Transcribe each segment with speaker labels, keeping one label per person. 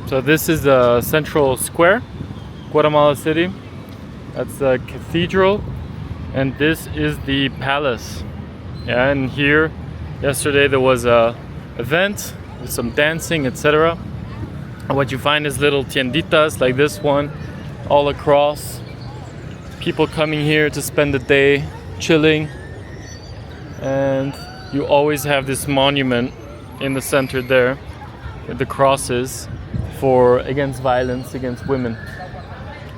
Speaker 1: So this is the central square, Guatemala City. That's the cathedral, and this is the palace. Yeah, and here yesterday there was a event with some dancing, etc. And what you find is little tienditas like this one all across. People coming here to spend the day chilling, and you always have this monument in the center there with the crosses for against violence against women,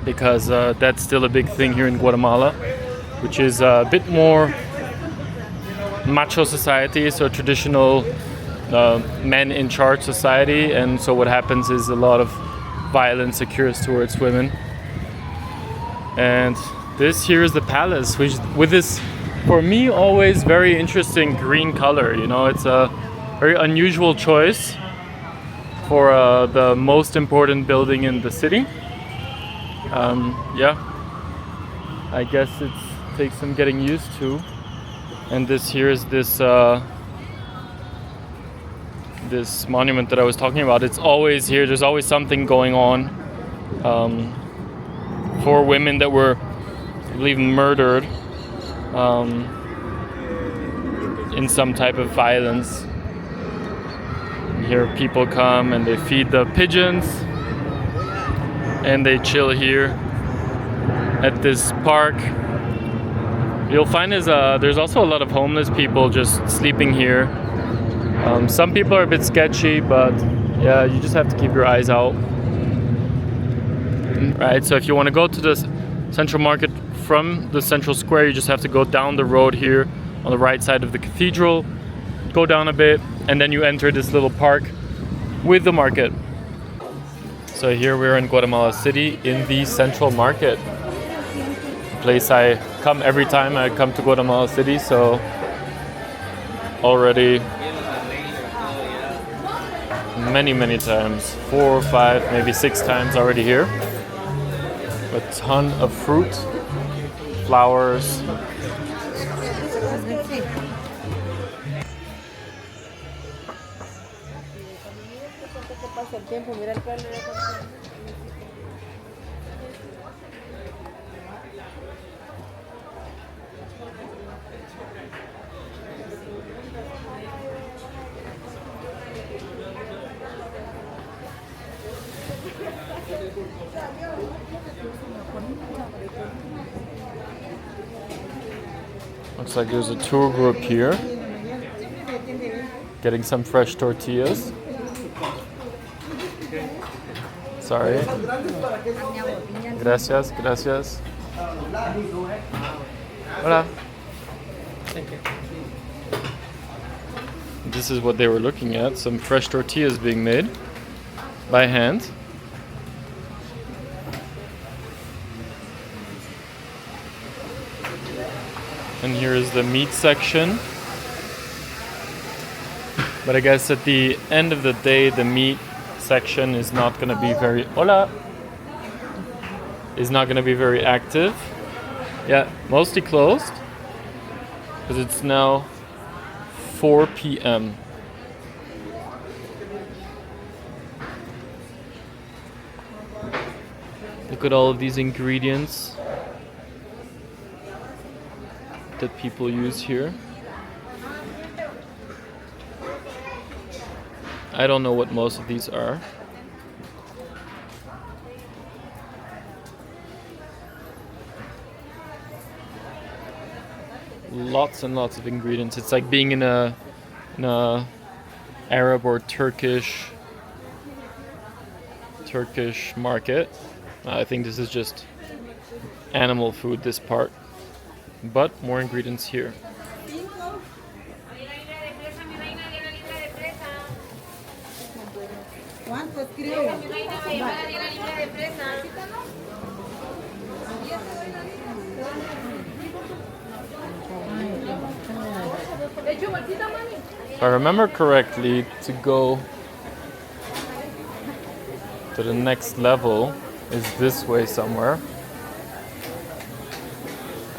Speaker 1: because that's still a big thing here in Guatemala, which is a bit more macho society, so traditional men in charge society, and so what happens is a lot of violence occurs towards women. And this here is the palace, which with this, for me, always very interesting green color. You know, it's a very unusual choice for the most important building in the city. Yeah, I guess it takes some getting used to. And this here is this this monument that I was talking about. It's always here. There's always something going on for women that were, I believe, murdered in some type of violence. And here people come and they feed the pigeons and they chill here at this park. You'll find there's also a lot of homeless people just sleeping here. Some people are a bit sketchy, but yeah, you just have to keep your eyes out. Right, so if you want to go to the central market from the central square, you just have to go down the road here on the right side of the cathedral, go down a bit, and then you enter this little park with the market. So here we're in Guatemala City in the central market, place I come every time I come to Guatemala City, so already many times, 4 or 5, maybe 6 times already here. A ton of fruit, flowers. Looks like there's a tour group here getting some fresh tortillas. Sorry. Gracias, gracias. Hola. This is what they were looking at, some fresh tortillas being made by hand. And here is the meat section. But I guess at the end of the day, the meat section is not going to be very... Hola! Is not going to be very active. Yeah, mostly closed. Because it's now 4 p.m. Look at all of these ingredients that people use here. I don't know what most of these are. Lots and lots of ingredients. It's like being in a Arab or Turkish market. I think this is just animal food, this part. But more ingredients here. If I remember correctly, to go to the next level is this way somewhere.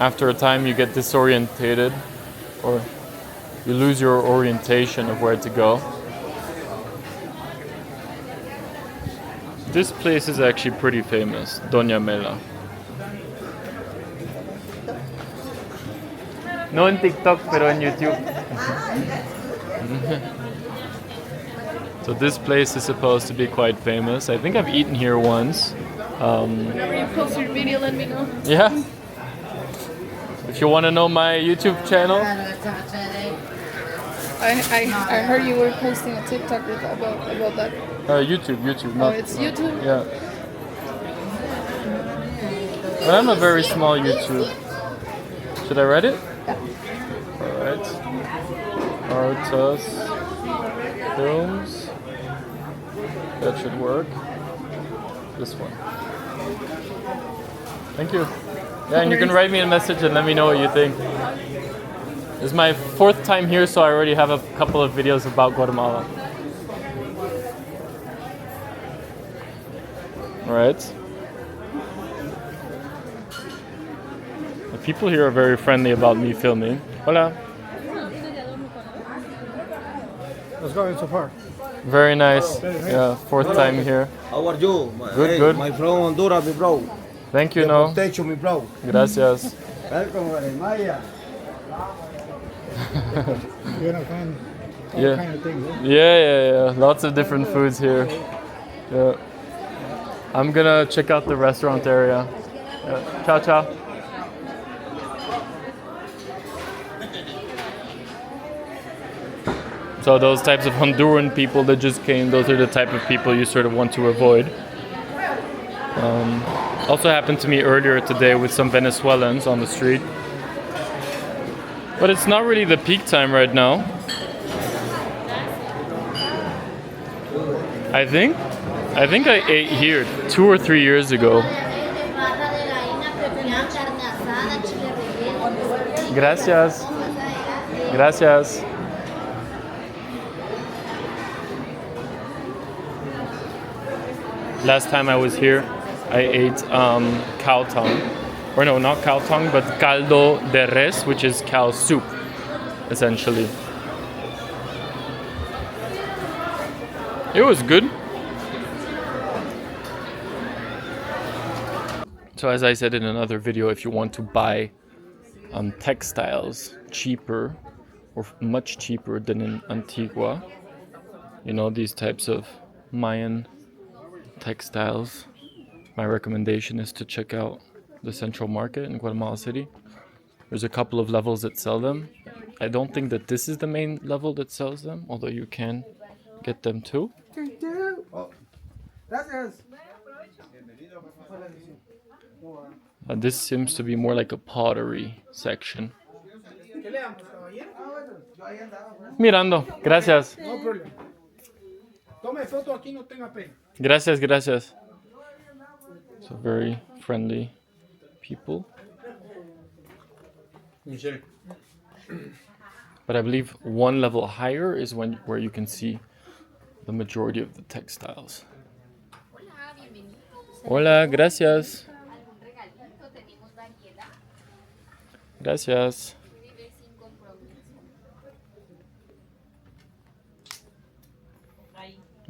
Speaker 1: After a time you get disorientated, or you lose your orientation of where to go. this place is actually pretty famous, Doña Mela. No en TikTok, pero en YouTube. So this place is supposed to be quite famous. I think I've eaten here once.
Speaker 2: Whenever you post your video, let me know.
Speaker 1: Yeah. If you want to know my YouTube channel.
Speaker 2: I heard you were posting a TikTok about that.
Speaker 1: YouTube. Not,
Speaker 2: it's YouTube?
Speaker 1: Yeah. But I'm a very small YouTube. Should I write it?
Speaker 2: Yeah.
Speaker 1: Alright. Artus Films. That should work. This one. Thank you. Yeah, and you can write me a message and let me know what you think. This is my 4th time here, so I already have a couple of videos about Guatemala. Alright. The people here are very friendly about me filming. Hola.
Speaker 3: How's it going so far?
Speaker 1: Very nice. Yeah, 4th time here.
Speaker 4: How are you?
Speaker 1: Good.
Speaker 4: My from Honduras, mi bro.
Speaker 1: Thank you, no.
Speaker 4: Techo, mi bro.
Speaker 1: Gracias.
Speaker 4: Welcome, Guatemala.
Speaker 3: You're not finding all
Speaker 1: Yeah.
Speaker 3: kind of things, eh?
Speaker 1: Yeah. Lots of different foods here. Yeah. I'm gonna check out the restaurant area. Yeah. Ciao, ciao. So those types of Honduran people that just came, those are the type of people you sort of want to avoid. Also happened to me earlier today with some Venezuelans on the street. But it's not really the peak time right now. I think I ate here 2 or 3 years ago. Gracias. Gracias. Last time I was here, I ate cow tongue. Or no, not cow tongue, but caldo de res, which is cow soup, essentially. It was good. So as I said in another video, if you want to buy textiles cheaper or much cheaper than in Antigua, you know, these types of Mayan textiles, my recommendation is to check out the Central Market in Guatemala City. There's a couple of levels that sell them. I don't think that this is the main level that sells them, although you can get them too. This seems to be more like a pottery section. Mirando, gracias.
Speaker 3: No problem. Tome foto aquí, no tenga pena.
Speaker 1: Gracias. So very friendly people. But I believe one level higher is where you can see the majority of the textiles. Hola, gracias. Gracias.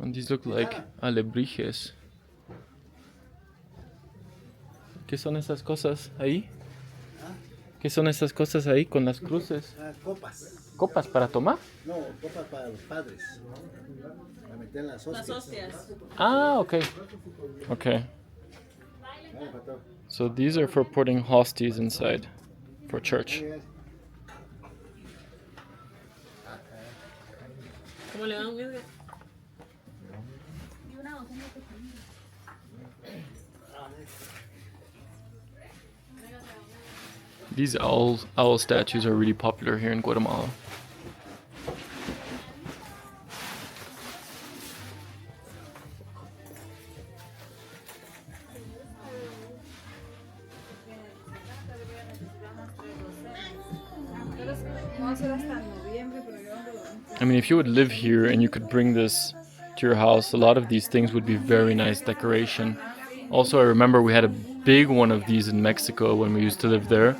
Speaker 1: And these look like alebrijes. ¿Qué son esas cosas ahí? ¿Qué son esas cosas ahí con las cruces?
Speaker 4: Copas.
Speaker 1: ¿Copas para tomar?
Speaker 4: No, copas para los padres. Para meter las hostias.
Speaker 1: Ah, okay. Okay. So these are for putting hosties inside for church. These owl statues are really popular here in Guatemala. I mean, if you would live here and you could bring this to your house, a lot of these things would be very nice decoration. Also, I remember we had a big one of these in Mexico when we used to live there,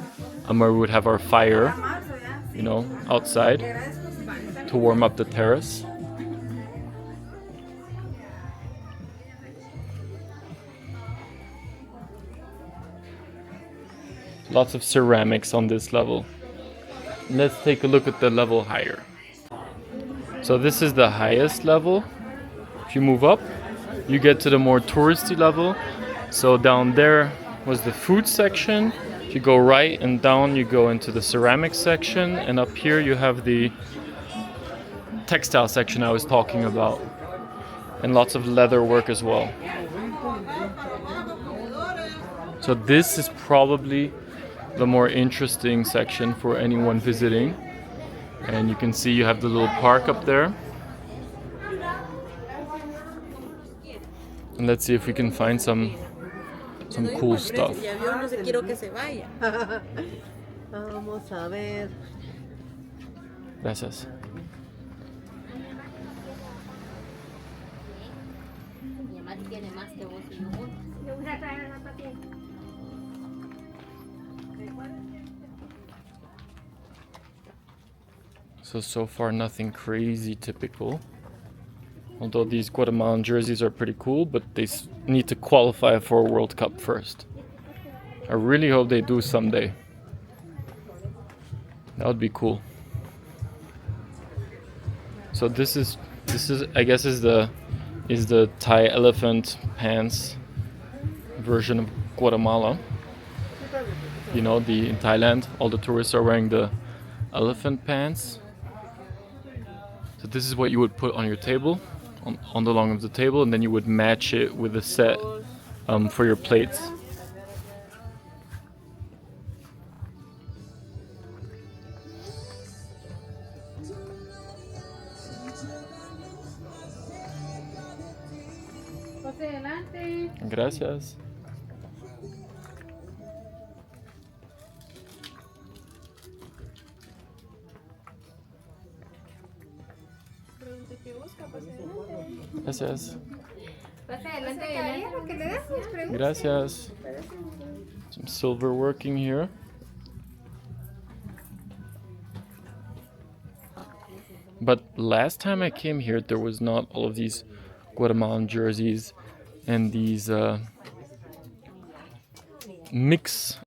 Speaker 1: where we would have our fire, you know, outside to warm up the terrace. Lots of ceramics on this level. Let's take a look at the level higher. So this is the highest level. If you move up, you get to the more touristy level. So down there was the food section. If you go right and down, you go into the ceramics section. And up here you have the textile section I was talking about. And lots of leather work as well. So this is probably the more interesting section for anyone visiting. And you can see you have the little park up there. And let's see if we can find some cool stuff.
Speaker 5: Vamos a ver.
Speaker 1: Gracias. So far nothing crazy typical. Although these Guatemalan jerseys are pretty cool, but they need to qualify for a World Cup first. I really hope they do someday. That would be cool. So this is I guess is the Thai elephant pants version of Guatemala. You know, in Thailand all the tourists are wearing the elephant pants. So this is what you would put on your table, on the long of the table, and then you would match it with a set for your plates. Gracias. Gracias. Gracias. Some silver working here. But last time I came here, there was not all of these Guatemalan jerseys and these mix